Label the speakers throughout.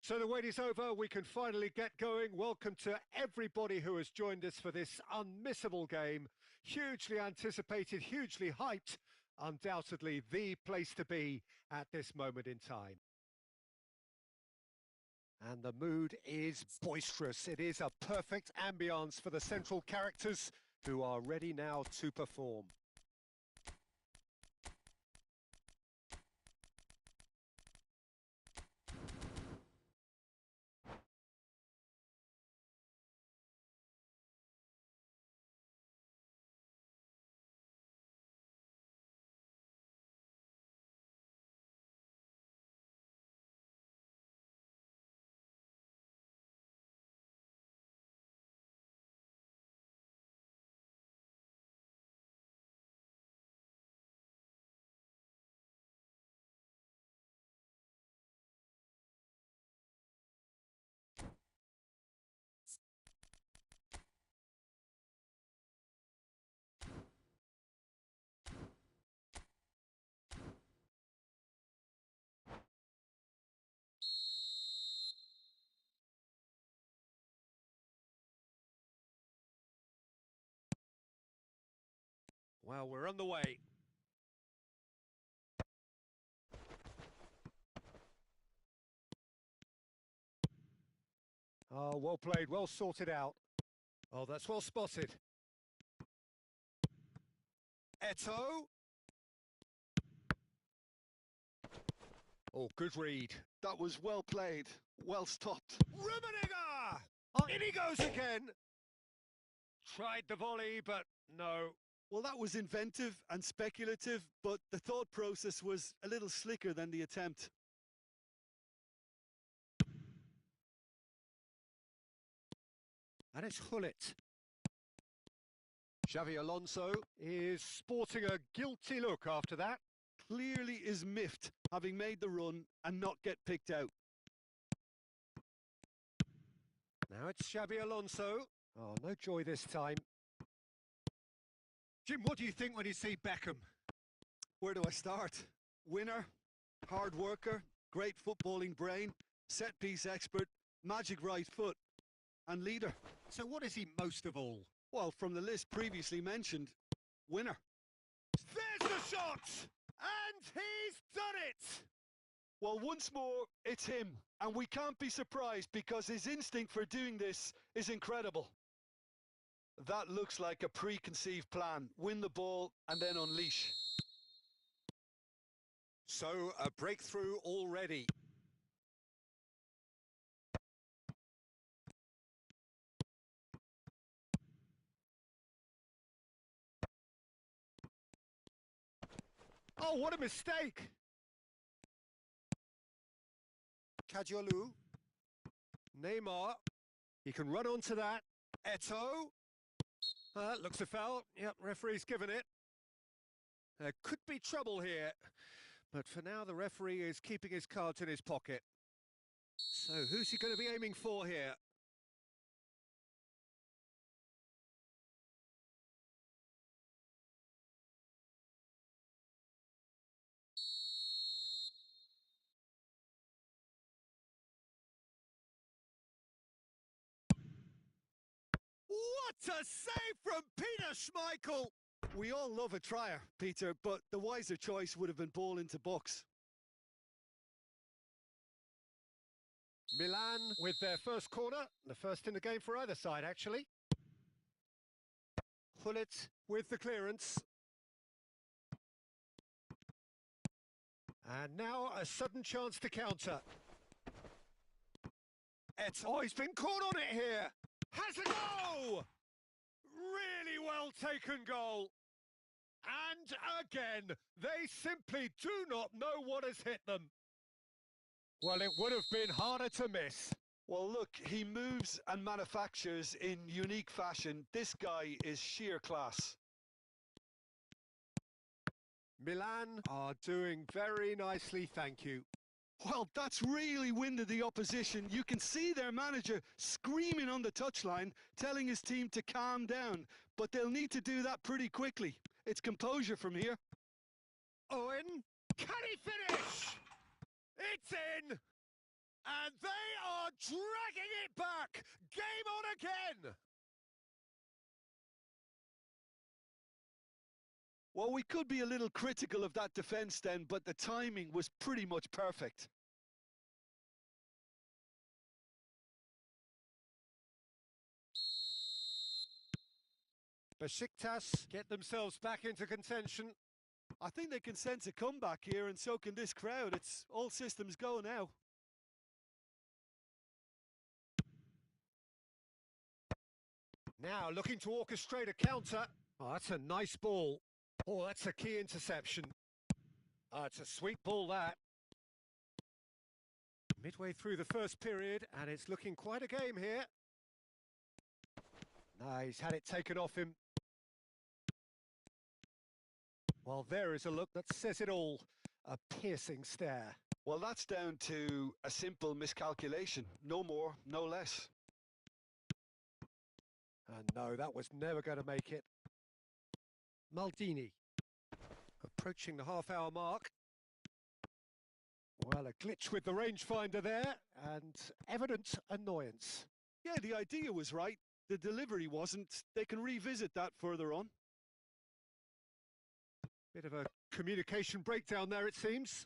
Speaker 1: So the wait is over, we can finally get going. Welcome to everybody who has joined us for this unmissable game. Hugely anticipated, hugely hyped, undoubtedly the place to be at this moment in time. And the mood is boisterous. It is a perfect ambience for the central characters who are ready now to perform. Well, we're on the way. Oh, well played, well sorted out. Oh, that's well spotted. Eto. Oh, good read.
Speaker 2: That was well played, well stopped.
Speaker 1: Rummenigge! Oh, in he goes again. Tried the volley, but no.
Speaker 2: Well, that was inventive and speculative, but the thought process was a little slicker than the attempt.
Speaker 1: And it's Hullet. Xavi Alonso is sporting a guilty look after that.
Speaker 2: Clearly is miffed, having made the run and not get picked out.
Speaker 1: Now it's Xavi Alonso. Oh, no joy this time. Jim, what do you think when you see Beckham?
Speaker 2: Where do I start? Winner, hard worker, great footballing brain, set-piece expert, magic right foot, and leader.
Speaker 1: So what is he most of all?
Speaker 2: Well, from the list previously mentioned, winner.
Speaker 1: There's the shot! And he's done it!
Speaker 2: Well, once more, it's him. And we can't be surprised because his instinct for doing this is incredible. That looks like a preconceived plan. Win the ball and then unleash.
Speaker 1: So, a breakthrough already. Oh, what a mistake! Kajolu. Neymar. He can run onto that. Eto. Looks a foul. Yep, referee's given it. There could be trouble here. But for now, the referee is keeping his cards in his pocket. So, who's he going to be aiming for here? What a save from Peter Schmeichel!
Speaker 2: We all love a trier, Peter, but the wiser choice would have been ball into box.
Speaker 1: Milan with their first corner, the first in the game for either side, actually. Hullet with the clearance. And now a sudden chance to counter. Oh, he's been caught on it here. Has a goal! Really well taken goal. And again, they simply do not know what has hit them. Well, it would have been harder to miss.
Speaker 2: Well, look, he moves and manufactures in unique fashion. This guy is sheer class.
Speaker 1: Milan are doing very nicely, thank you.
Speaker 2: Well, that's really winded the opposition. You can see their manager screaming on the touchline, telling his team to calm down. But they'll need to do that pretty quickly. It's composure from here.
Speaker 1: Owen, can he finish? It's in! And they are dragging it back. Game on again.
Speaker 2: Well, we could be a little critical of that defence then, but the timing was pretty much perfect.
Speaker 1: Besiktas get themselves back into contention.
Speaker 2: I think they can sense a comeback here, and so can this crowd. It's all systems go now.
Speaker 1: Now looking to orchestrate a counter. Oh, that's a nice ball. Oh, that's a key interception. It's a sweet ball, that. Midway through the first period, and it's looking quite a game here. No, he's had it taken off him. Well, there is a look that says it all. A piercing stare.
Speaker 2: Well, that's down to a simple miscalculation. No more, no less.
Speaker 1: And no, that was never going to make it. Maldini. Approaching the half-hour mark. Well, a glitch with the rangefinder there, and evident annoyance.
Speaker 2: Yeah, the idea was right. The delivery wasn't. They can revisit that further on.
Speaker 1: Bit of a communication breakdown there, it seems.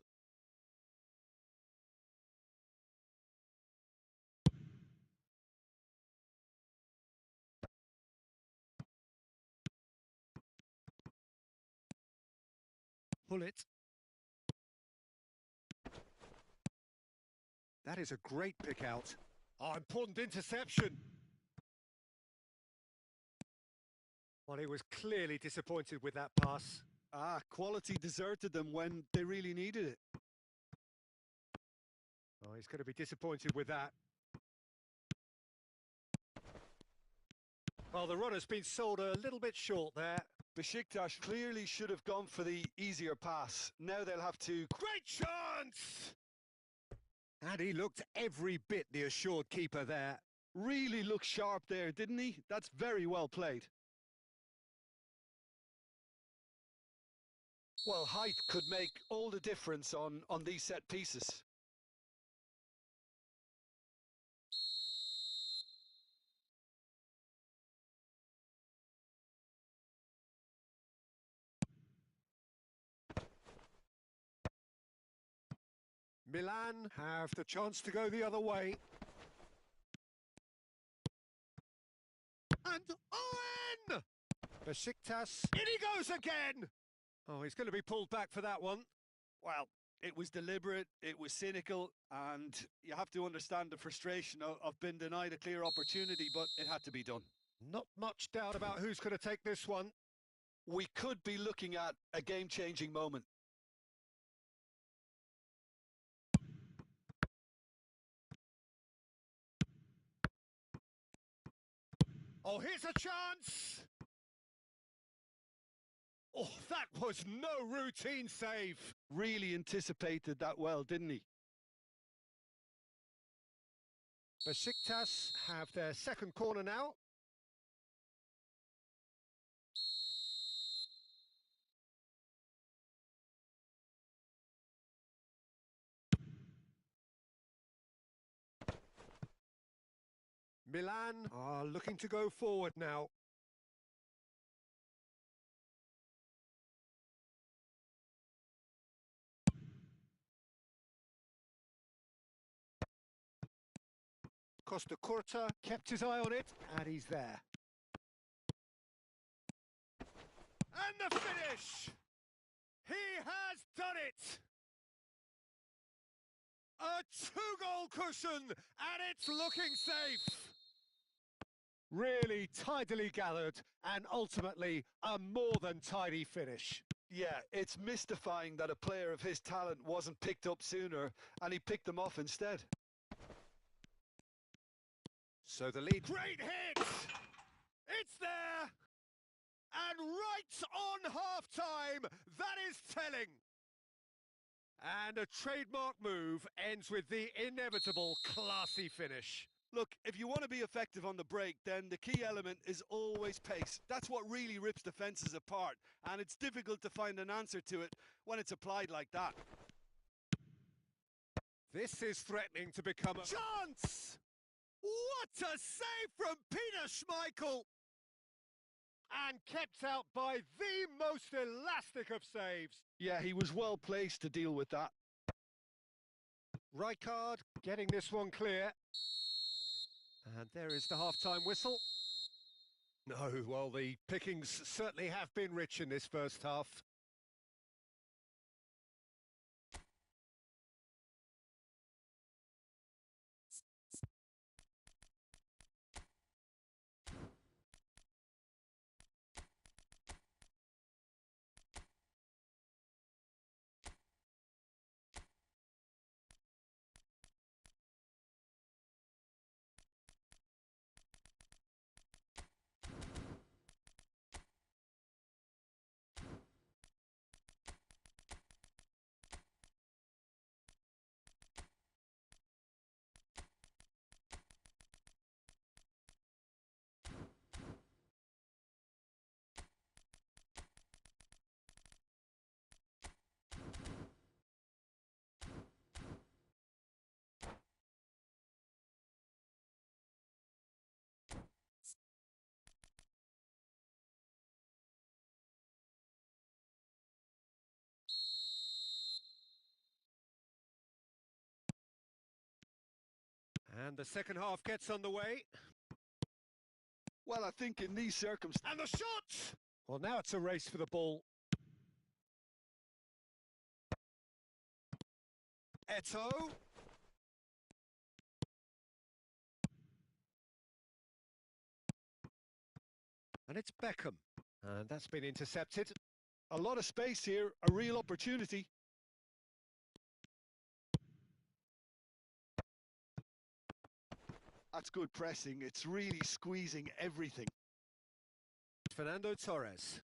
Speaker 1: Pull it. That is a great pick out. Oh, important interception. Well, he was clearly disappointed with that pass.
Speaker 2: Quality deserted them when they really needed it.
Speaker 1: Oh, he's going to be disappointed with that. Well, the runner's been sold a little bit short there.
Speaker 2: Besiktas clearly should have gone for the easier pass. Now they'll have to...
Speaker 1: Great chance! And he looked every bit the assured keeper there.
Speaker 2: Really looked sharp there, didn't he? That's very well played. Well, height could make all the difference on these set pieces.
Speaker 1: Milan have the chance to go the other way. And Owen! Besiktas, in he goes again! Oh, he's going to be pulled back for that one.
Speaker 2: Well, it was deliberate, it was cynical, and you have to understand the frustration of being denied a clear opportunity, but it had to be done.
Speaker 1: Not much doubt about who's going to take this one.
Speaker 2: We could be looking at a game-changing moment.
Speaker 1: Oh, here's a chance! Oh, that was no routine save.
Speaker 2: Really anticipated that well, didn't he?
Speaker 1: Besiktas have their second corner now. Milan are looking to go forward now. Costa Curta kept his eye on it, and he's there. And the finish! He has done it! A two-goal cushion, and it's looking safe! Really tidily gathered, and ultimately a more than tidy finish.
Speaker 2: Yeah, it's mystifying that a player of his talent wasn't picked up sooner, and he picked them off instead.
Speaker 1: So the lead... Great hit! It's there! And right on half-time, that is telling! And a trademark move ends with the inevitable classy finish.
Speaker 2: Look, if you want to be effective on the break, then the key element is always pace. That's what really rips defences apart, and it's difficult to find an answer to it when it's applied like that.
Speaker 1: This is threatening to become a chance! What a save from Peter Schmeichel! And kept out by the most elastic of saves.
Speaker 2: Yeah, he was well placed to deal with that.
Speaker 1: Rijkaard getting this one clear. And there is the half-time whistle. No, well, the pickings certainly have been rich in this first half. And the second half gets underway.
Speaker 2: Well, I think in these circumstances...
Speaker 1: And the shot! Well, now it's a race for the ball. Eto'o. And it's Beckham. And that's been intercepted.
Speaker 2: A lot of space here, a real opportunity. That's good pressing. It's really squeezing everything.
Speaker 1: Fernando Torres.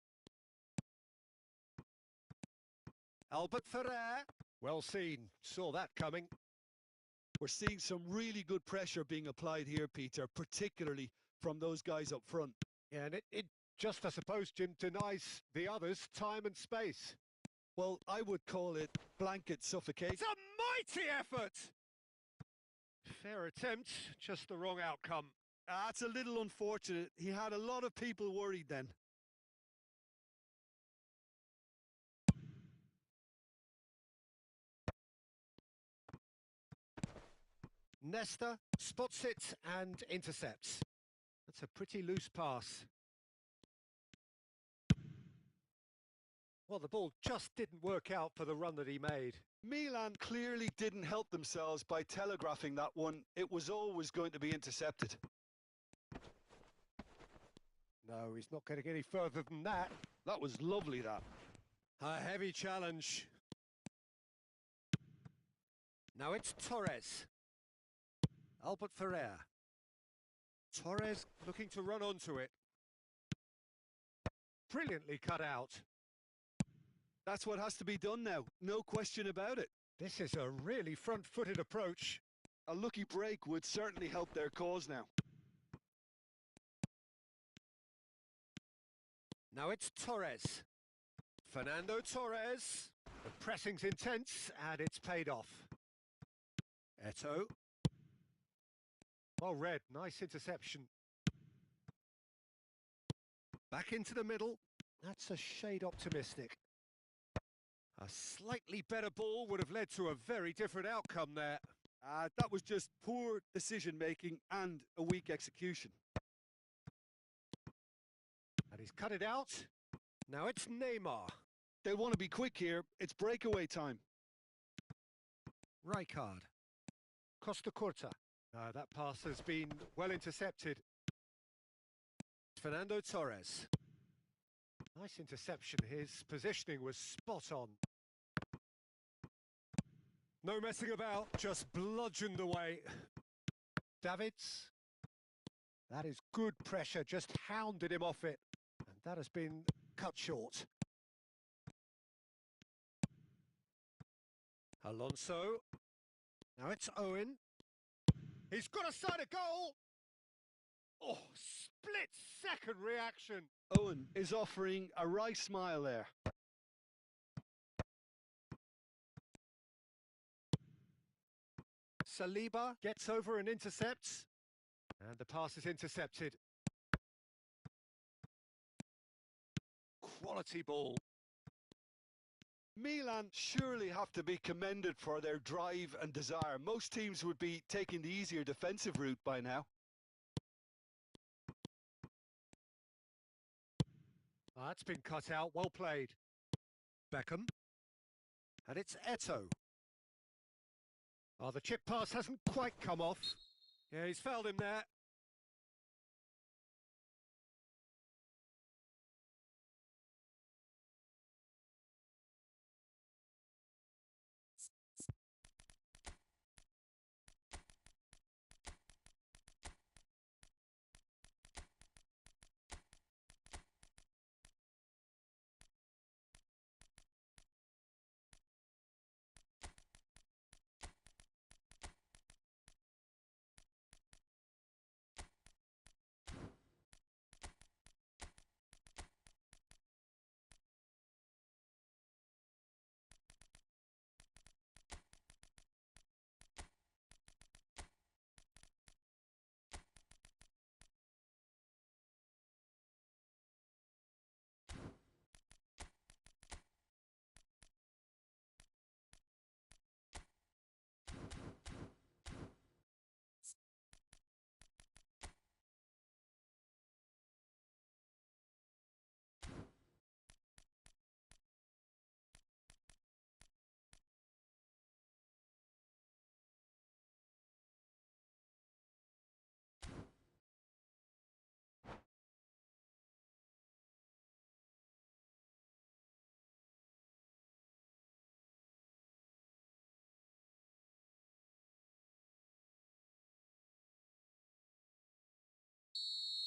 Speaker 1: Albert Ferrer. Well seen. Saw that coming.
Speaker 2: We're seeing some really good pressure being applied here, Peter, particularly from those guys up front.
Speaker 1: Yeah, and it just, I suppose, Jim, denies the others time and space.
Speaker 2: Well, I would call it blanket suffocation.
Speaker 1: It's a mighty effort! Fair attempt, just the wrong outcome.
Speaker 2: That's a little unfortunate. He had a lot of people worried then.
Speaker 1: Nesta spots it and intercepts. That's a pretty loose pass. Well, the ball just didn't work out for the run that he made.
Speaker 2: Milan clearly didn't help themselves by telegraphing that one. It was always going to be intercepted.
Speaker 1: No, he's not getting any further than that.
Speaker 2: That was lovely, that.
Speaker 1: A heavy challenge. Now it's Torres. Albert Ferrer. Torres looking to run onto it. Brilliantly cut out.
Speaker 2: That's what has to be done now, no question about it.
Speaker 1: This is a really front-footed approach.
Speaker 2: A lucky break would certainly help their cause now.
Speaker 1: Now it's Torres. Fernando Torres. The pressing's intense and it's paid off. Eto'o. Well read, nice interception. Back into the middle. That's a shade optimistic. A slightly better ball would have led to a very different outcome there.
Speaker 2: That was just poor decision-making and a weak execution.
Speaker 1: And he's cut it out. Now it's Neymar.
Speaker 2: They want to be quick here. It's breakaway time.
Speaker 1: Rijkaard. Costa Curta. That pass has been well intercepted. Fernando Torres. Nice interception. His positioning was spot on. No messing about, just bludgeoned away. Davids. That is good pressure, just hounded him off it. And that has been cut short. Alonso. Now it's Owen. He's got a side of goal. Oh, split-second reaction.
Speaker 2: Owen is offering a wry smile there.
Speaker 1: Saliba gets over and intercepts. And the pass is intercepted. Quality ball.
Speaker 2: Milan surely have to be commended for their drive and desire. Most teams would be taking the easier defensive route by now.
Speaker 1: That's been cut out, well played. Beckham. And it's Eto'o. Oh, the chip pass hasn't quite come off. Yeah, he's fouled him there.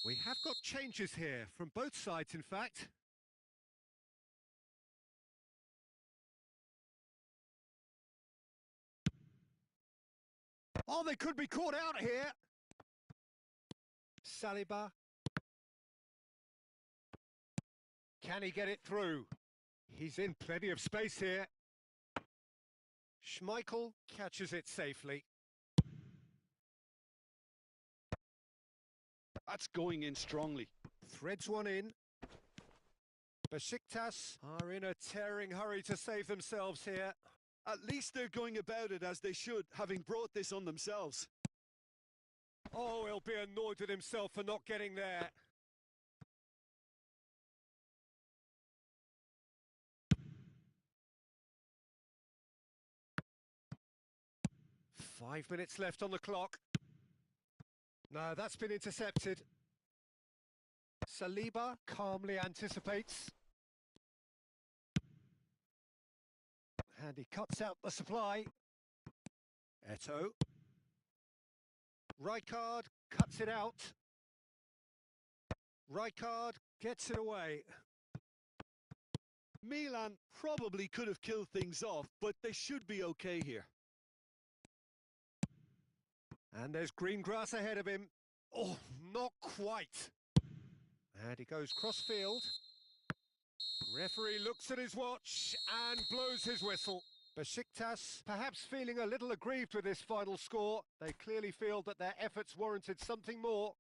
Speaker 1: We have got changes here, from both sides in fact. Oh, they could be caught out here. Saliba. Can he get it through? He's in plenty of space here. Schmeichel catches it safely.
Speaker 2: That's going in strongly.
Speaker 1: Threads one in. Besiktas are in a tearing hurry to save themselves here.
Speaker 2: At least they're going about it as they should, having brought this on themselves.
Speaker 1: Oh, he'll be annoyed with himself for not getting there. Five minutes left on the clock. No, that's been intercepted. Saliba calmly anticipates. And he cuts out the supply. Eto'o. Rijkaard cuts it out. Rijkaard gets it away.
Speaker 2: Milan probably could have killed things off, but they should be okay here.
Speaker 1: And there's green grass ahead of him. Oh, not quite. And he goes cross-field. Referee looks at his watch and blows his whistle. Besiktas perhaps feeling a little aggrieved with this final score. They clearly feel that their efforts warranted something more.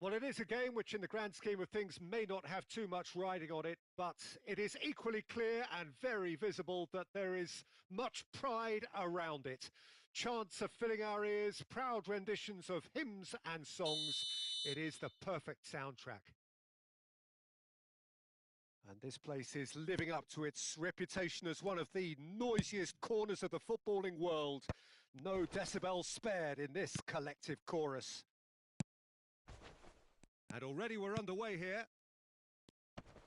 Speaker 1: Well, it is a game which in the grand scheme of things may not have too much riding on it, but it is equally clear and very visible that there is much pride around it. Chants are filling our ears, proud renditions of hymns and songs. It is the perfect soundtrack. And this place is living up to its reputation as one of the noisiest corners of the footballing world. No decibels spared in this collective chorus. And already we're underway here.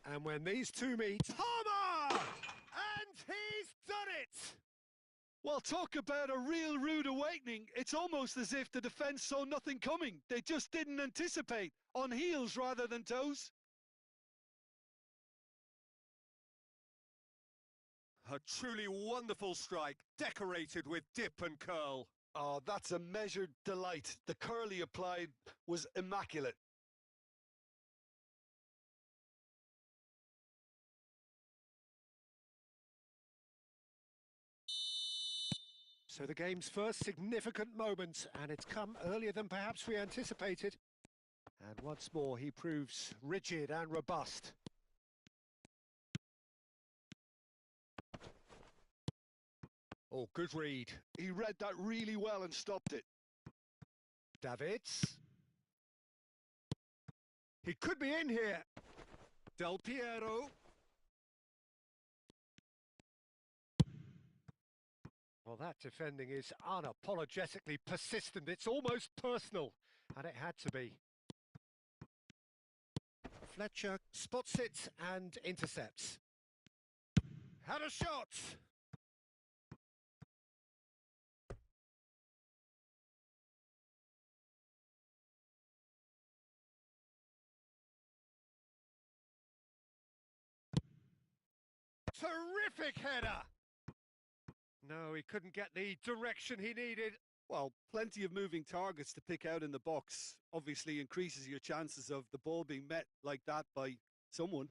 Speaker 1: And when these two meet, Palmer! And he's done it!
Speaker 2: Well, talk about a real rude awakening. It's almost as if the defence saw nothing coming. They just didn't anticipate, on heels rather than toes.
Speaker 1: A truly wonderful strike, decorated with dip and curl.
Speaker 2: Oh, that's a measured delight. The curl he applied was immaculate.
Speaker 1: So the game's first significant moment, and it's come earlier than perhaps we anticipated. And once more, he proves rigid and robust. Oh, good read.
Speaker 2: He read that really well and stopped it.
Speaker 1: Davids. He could be in here. Del Piero. Well, that defending is unapologetically persistent. It's almost personal, and it had to be. Fletcher spots it and intercepts. Had a shot! Terrific header! No, he couldn't get the direction he needed.
Speaker 2: Well, plenty of moving targets to pick out in the box. Obviously increases your chances of the ball being met like that by someone.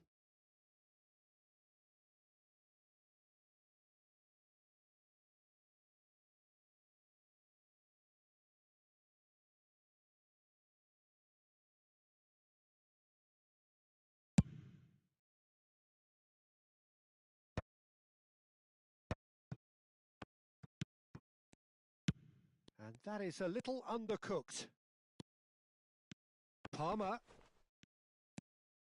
Speaker 1: And that is a little undercooked. Palmer.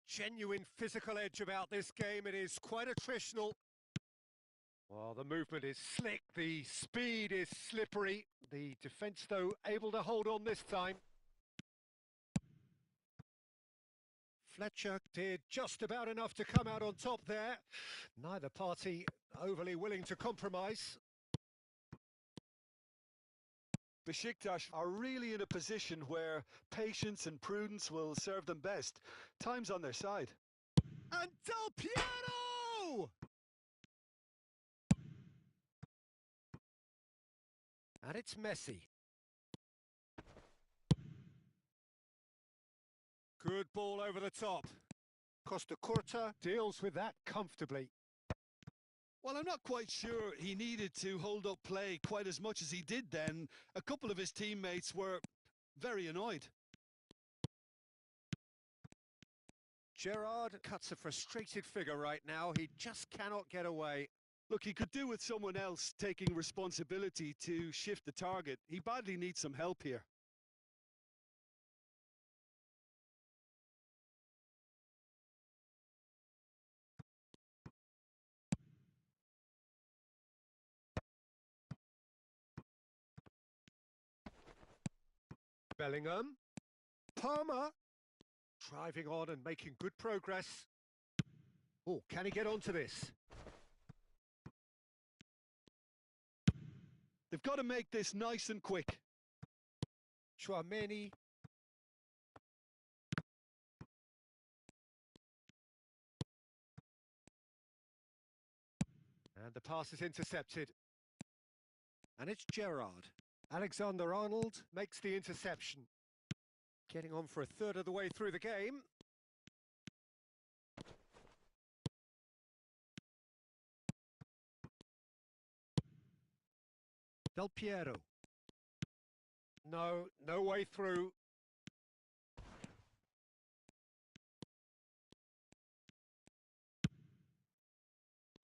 Speaker 1: Genuine physical edge about this game. It is quite attritional. Well, the movement is slick. The speed is slippery. The defence, though, able to hold on this time. Fletcher did just about enough to come out on top there. Neither party overly willing to compromise.
Speaker 2: Besiktas are really in a position where patience and prudence will serve them best. Time's on their side.
Speaker 1: And Del Piero! And it's Messi. Good ball over the top. Costa Curta deals with that comfortably.
Speaker 2: Well, I'm not quite sure he needed to hold up play quite as much as he did then. A couple of his teammates were very annoyed.
Speaker 1: Gerrard cuts a frustrated figure right now. He just cannot get away.
Speaker 2: Look, he could do with someone else taking responsibility to shift the target. He badly needs some help here.
Speaker 1: Bellingham. Palmer. Driving on and making good progress. Oh, can he get onto this?
Speaker 2: They've got to make this nice and quick.
Speaker 1: Chouameni. And the pass is intercepted. And it's Gerrard. Alexander-Arnold makes the interception. Getting on for a third of the way through the game. Del Piero. No way through.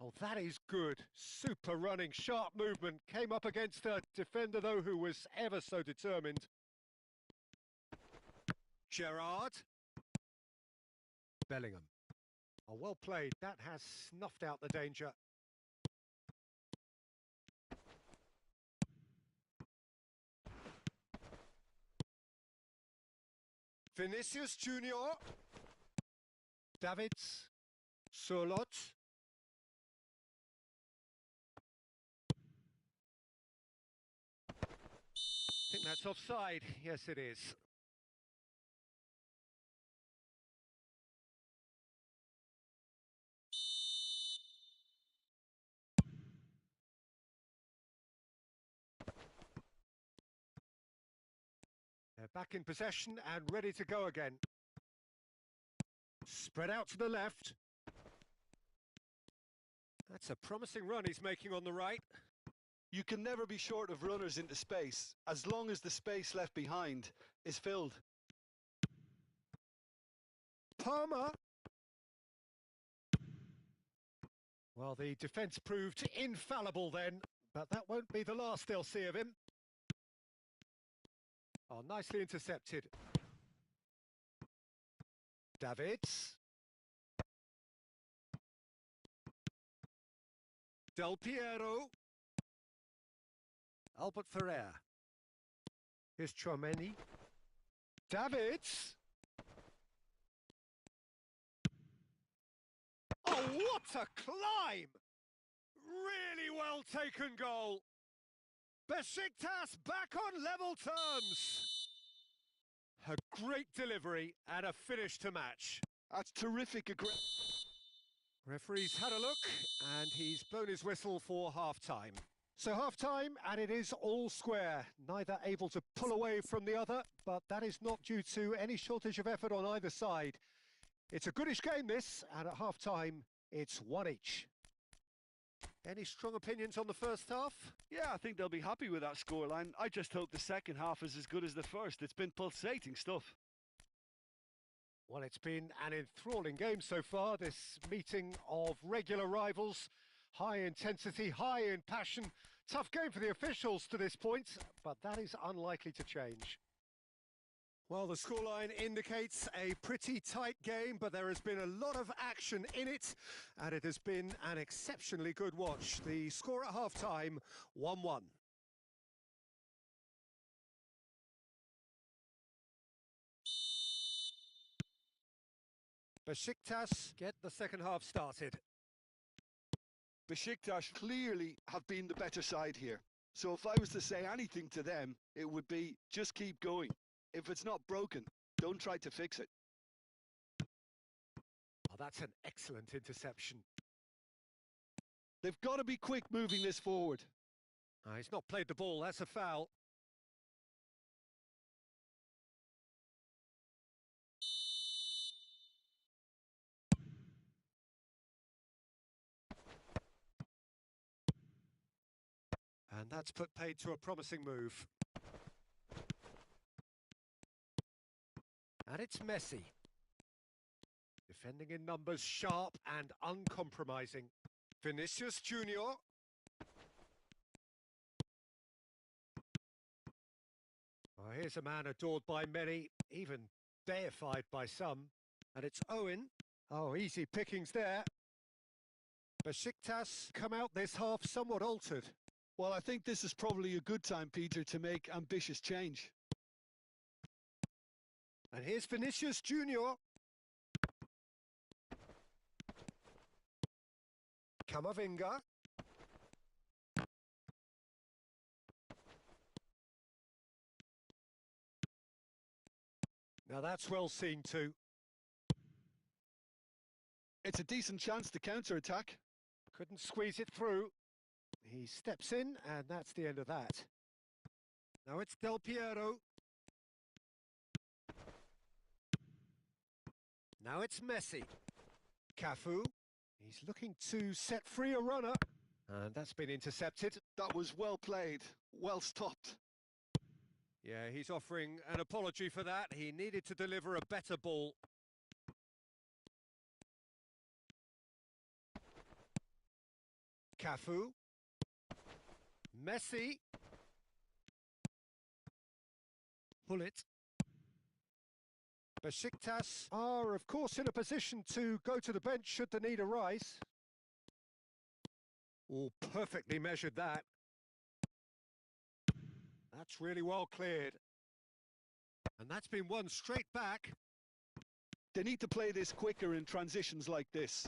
Speaker 1: Oh, that is good. Super running, sharp movement. Came up against a defender, though, who was ever so determined. Gerrard. Bellingham. Oh, well played. That has snuffed out the danger. Vinicius Junior. Davids. Surlot. I think that's offside. Yes, it is. They're back in possession and ready to go again. Spread out to the left. That's a promising run he's making on the right.
Speaker 2: You can never be short of runners into space, as long as the space left behind is filled.
Speaker 1: Palmer. Well, the defence proved infallible then, but that won't be the last they'll see of him. Oh, nicely intercepted. Davids. Del Piero. Albert Ferrer. Here's Chouameni. Davids. Oh, what a climb! Really well taken goal. Besiktas back on level terms. A great delivery and a finish to match.
Speaker 2: That's terrific.
Speaker 1: Referee's had a look and he's blown his whistle for half-time. So half-time and it is all square. Neither able to pull away from the other, but that is not due to any shortage of effort on either side. It's a goodish game this, and at half-time it's one each. Any strong opinions on the first half?
Speaker 2: Yeah, I think they'll be happy with that scoreline. I just hope the second half is as good as the first. It's been pulsating stuff.
Speaker 1: Well, it's been an enthralling game so far, this meeting of regular rivals. High intensity, high in passion. Tough game for the officials to this point, but that is unlikely to change. Well, the scoreline indicates a pretty tight game, but there has been a lot of action in it, and it has been an exceptionally good watch. The score at half-time, 1-1. Besiktas get the second half started.
Speaker 2: Besiktas clearly have been the better side here. So if I was to say anything to them, it would be just keep going. If it's not broken, don't try to fix it.
Speaker 1: Oh, that's an excellent interception.
Speaker 2: They've got to be quick moving this forward.
Speaker 1: He's not played the ball, that's a foul. And that's put paid to a promising move. And it's Messi. Defending in numbers, sharp and uncompromising. Vinicius Junior. Oh, here's a man adored by many, even deified by some. And it's Owen. Oh, easy pickings there. Besiktas come out this half somewhat altered.
Speaker 2: Well, I think this is probably a good time, Peter, to make ambitious change.
Speaker 1: And here's Vinicius Junior. Camavinga. Now that's well seen too.
Speaker 2: It's a decent chance to counter-attack.
Speaker 1: Couldn't squeeze it through. He steps in, and that's the end of that. Now it's Del Piero. Now it's Messi. Cafu. He's looking to set free a runner. And that's been intercepted.
Speaker 2: That was well played, well stopped.
Speaker 1: Yeah, he's offering an apology for that. He needed to deliver a better ball. Cafu. Messi. Bullet. Besiktas are, of course, in a position to go to the bench should the need arise. Oh, perfectly measured that. That's really well cleared. And that's been won straight back.
Speaker 2: They need to play this quicker in transitions like this.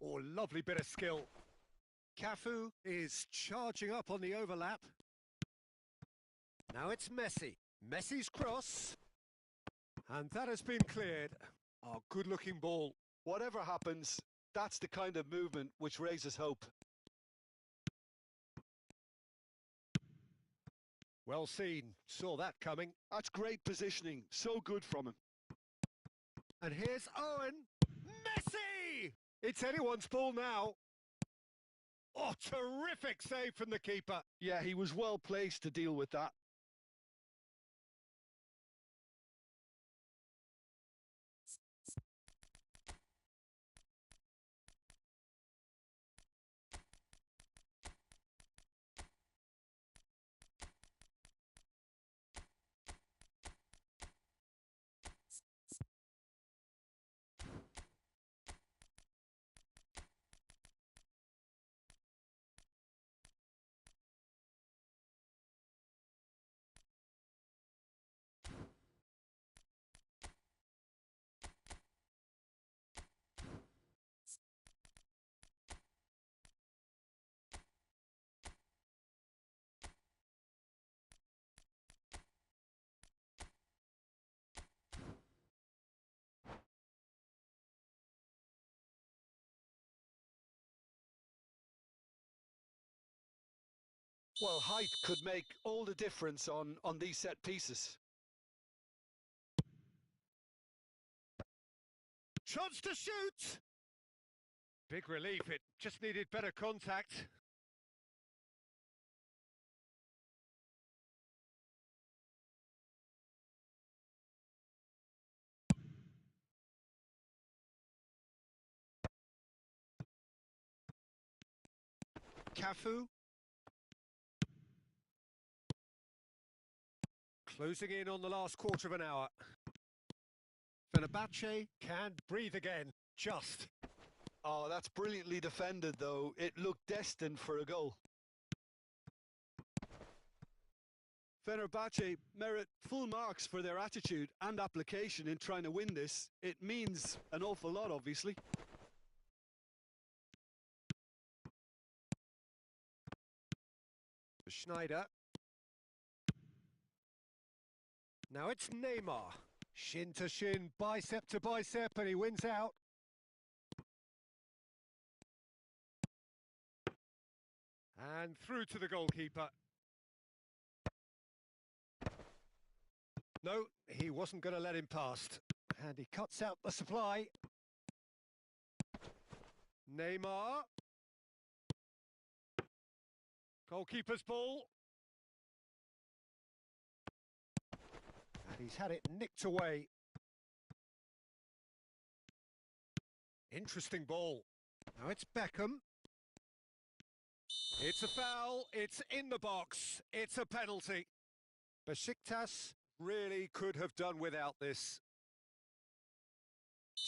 Speaker 1: Oh, lovely bit of skill. Cafu is charging up on the overlap. Now it's Messi. Messi's cross. And that has been cleared. Oh, good-looking ball.
Speaker 2: Whatever happens, that's the kind of movement which raises hope.
Speaker 1: Well seen. Saw that coming.
Speaker 2: That's great positioning. So good from him.
Speaker 1: And here's Owen. Messi! It's anyone's ball now. Oh, terrific save from the keeper.
Speaker 2: Yeah, he was well placed to deal with that. Well, height could make all the difference on these set pieces.
Speaker 1: Chance to shoot! Big relief, it just needed better contact. Cafu. Closing in on the last quarter of an hour. Fenerbahce can breathe again, just.
Speaker 2: Oh, that's brilliantly defended, though. It looked destined for a goal. Fenerbahce merit full marks for their attitude and application in trying to win this. It means an awful lot, obviously.
Speaker 1: Schneider. Now it's Neymar. Shin to shin, bicep to bicep, and he wins out. And through to the goalkeeper. No, he wasn't going to let him past. And he cuts out the supply. Neymar. Goalkeeper's ball. And he's had it nicked away. Interesting ball. Now it's Beckham. It's a foul. It's in the box. It's a penalty. Besiktas really could have done without this.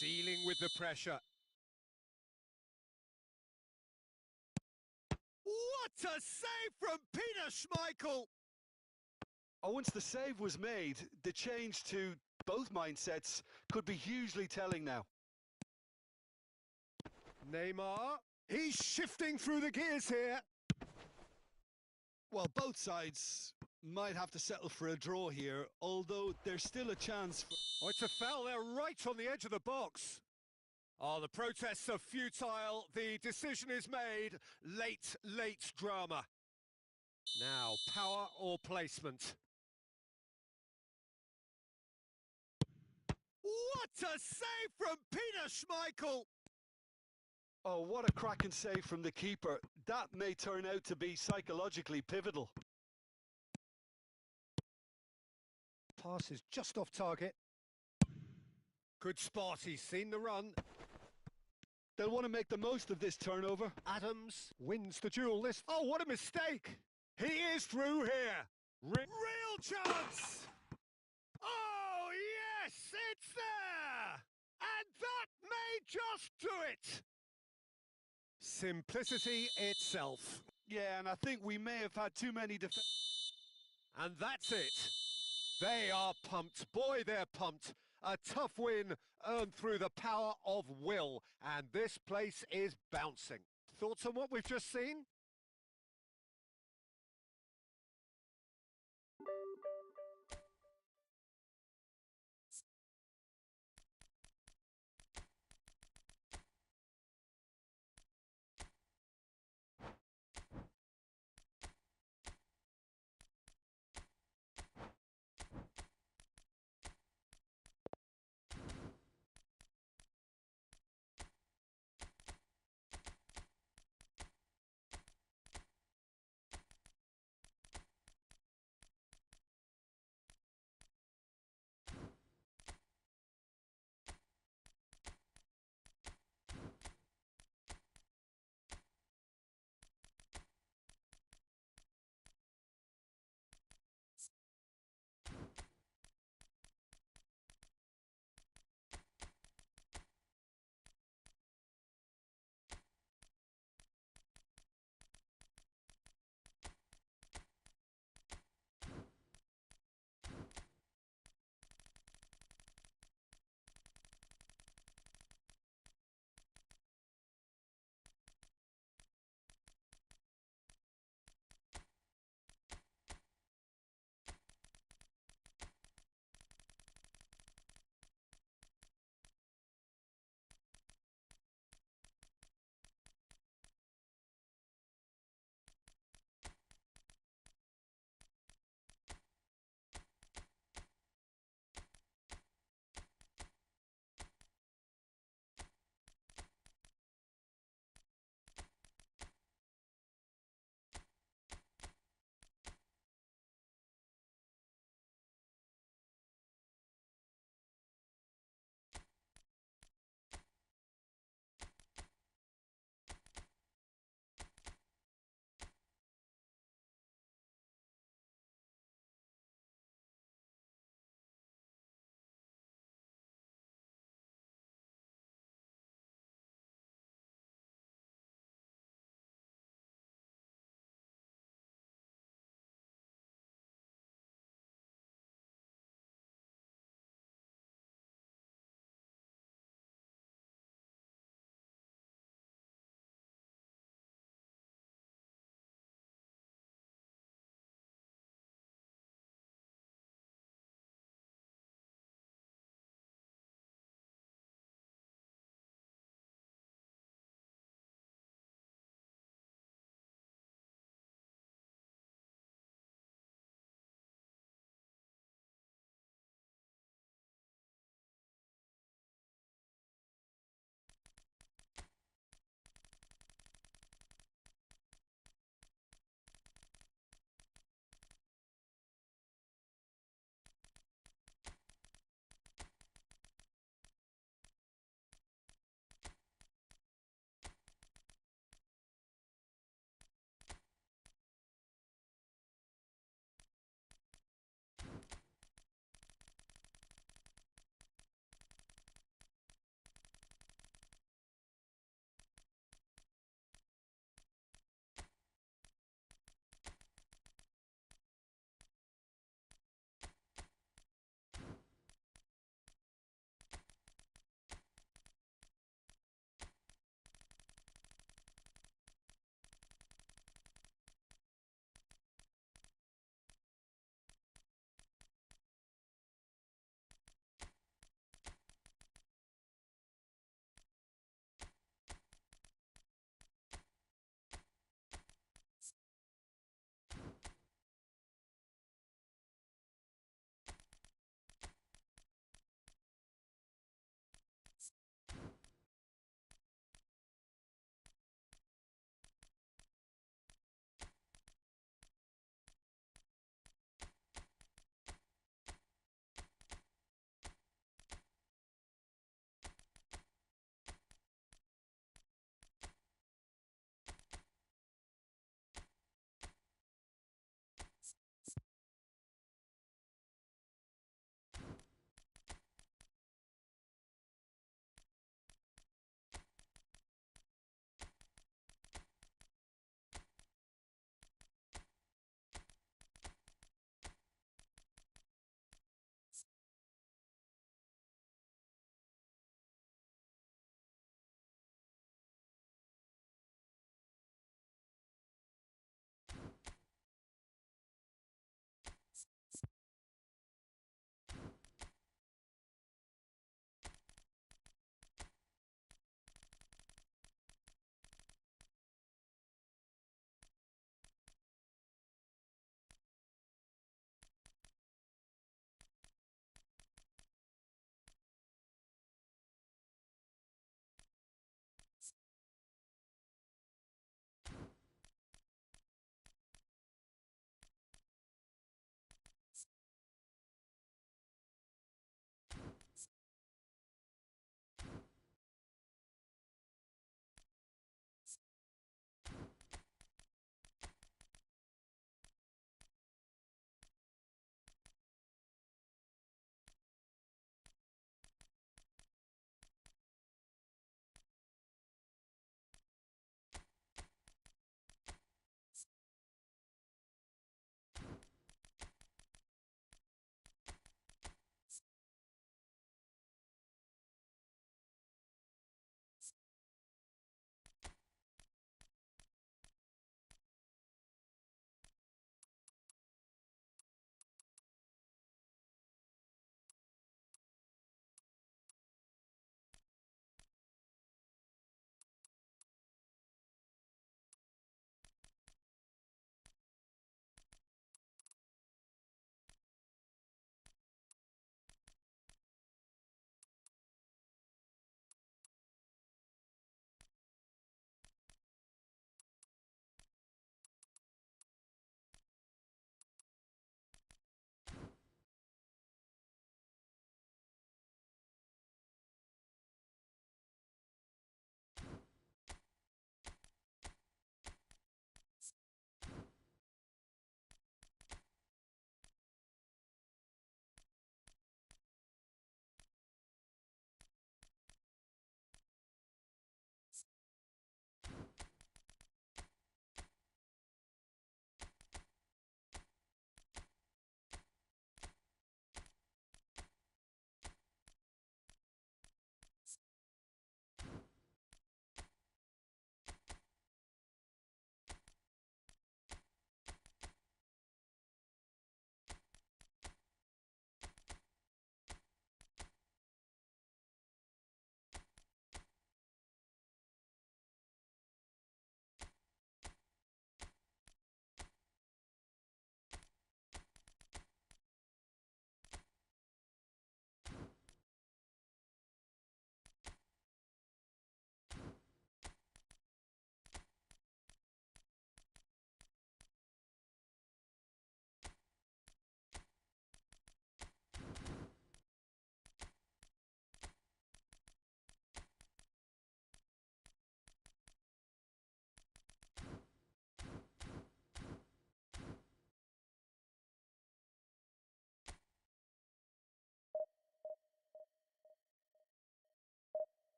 Speaker 1: Dealing with the pressure. What a save from Peter Schmeichel!
Speaker 2: Oh, once the save was made, the change to both mindsets could be hugely telling now.
Speaker 1: Neymar, he's shifting through the gears here.
Speaker 2: Well, both sides might have to settle for a draw here, although there's still a chance for...
Speaker 1: Oh, it's a foul there right on the edge of the box. Oh, the protests are futile. The decision is made. Late drama. Now, power or placement? What a save from Peter Schmeichel!
Speaker 2: Oh, what a cracking save from the keeper. That may turn out to be psychologically pivotal.
Speaker 1: Pass is just off target. Good spot, he's seen the run.
Speaker 2: They'll want to make the most of this turnover.
Speaker 1: Adams wins the duel. Oh, what a mistake! He is through here. Real chance! Oh, yes, it's there! And that may just do it! Simplicity itself.
Speaker 2: Yeah, and I think we may have had too many
Speaker 1: And that's it. They are pumped. Boy, they're pumped. A tough win earned through the power of will. And this place is bouncing. Thoughts on what we've just seen?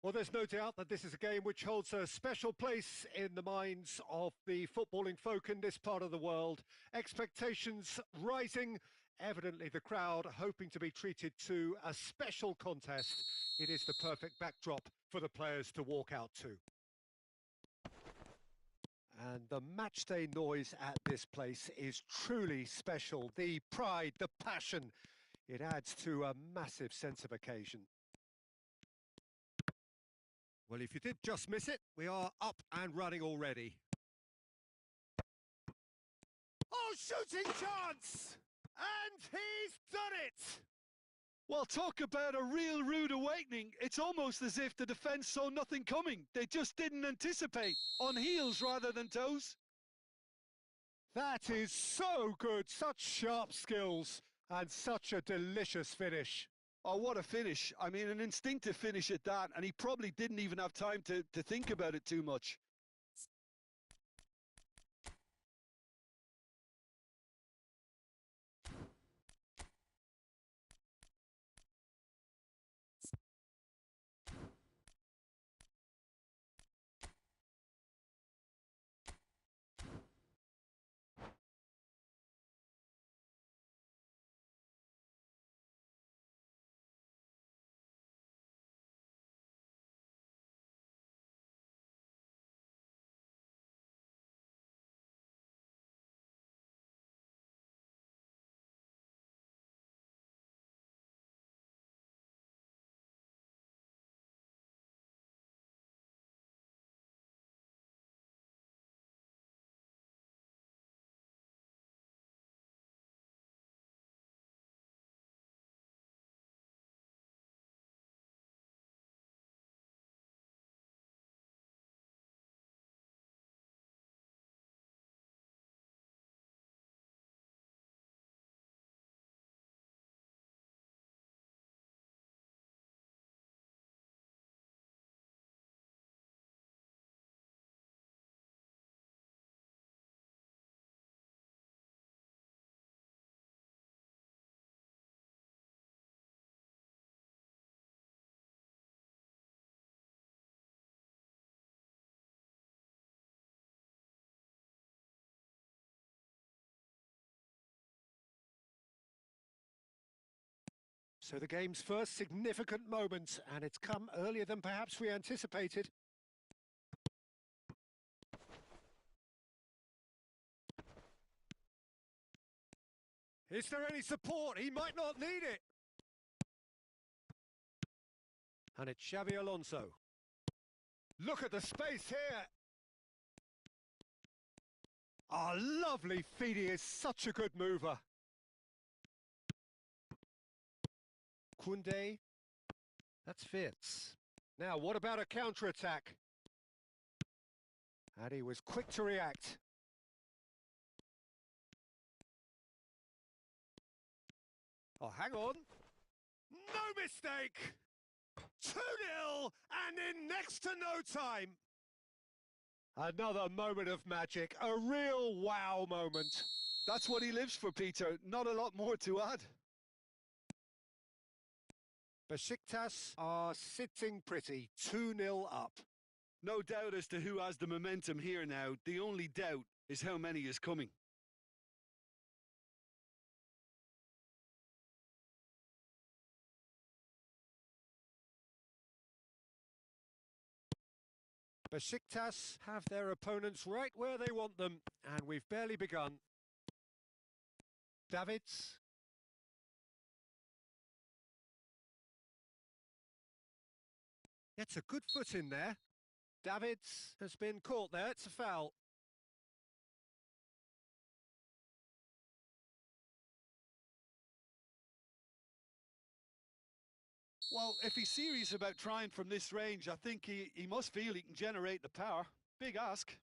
Speaker 1: Well, there's no doubt that this is a game which holds a special place in the minds of the footballing folk in this part of the world. Expectations rising, evidently the crowd hoping to be treated to a special contest. It is the perfect backdrop for the players to walk out to. And the matchday noise at this place is truly special. The pride, the passion, it adds to a massive sense of occasion. Well, if you did just miss it, we are up and running already. Oh, shooting chance! And he's done it!
Speaker 2: Well, talk about a real rude awakening. It's almost as if the defence saw nothing coming. They just didn't anticipate. On heels rather than toes.
Speaker 1: That is so good. Such sharp skills and such a delicious finish.
Speaker 2: Oh, what a finish. I mean, an instinctive finish at that, and he probably didn't even have time to think about it too much.
Speaker 1: So the game's first significant moment, and it's come earlier than perhaps we anticipated. Is there any support? He might not need it. And it's Xavi Alonso. Look at the space here. Oh, lovely feet. He is such a good mover. Kunde. That's Fitz. Now, what about a counter-attack? And he was quick to react. Oh, hang on. No mistake! 2-0 and in next to no time. Another moment of magic, a real wow moment.
Speaker 2: That's what he lives for, Peter. Not a lot more to add.
Speaker 1: Besiktas are sitting pretty, 2-0 up.
Speaker 2: No doubt as to who has the momentum here now. The only doubt is how many is coming.
Speaker 1: Besiktas have their opponents right where they want them, and we've barely begun. Davids. Gets a good foot in there. Davids has been caught there, it's a foul.
Speaker 2: Well, if he's serious about trying from this range, I think he must feel he can generate the power. Big ask.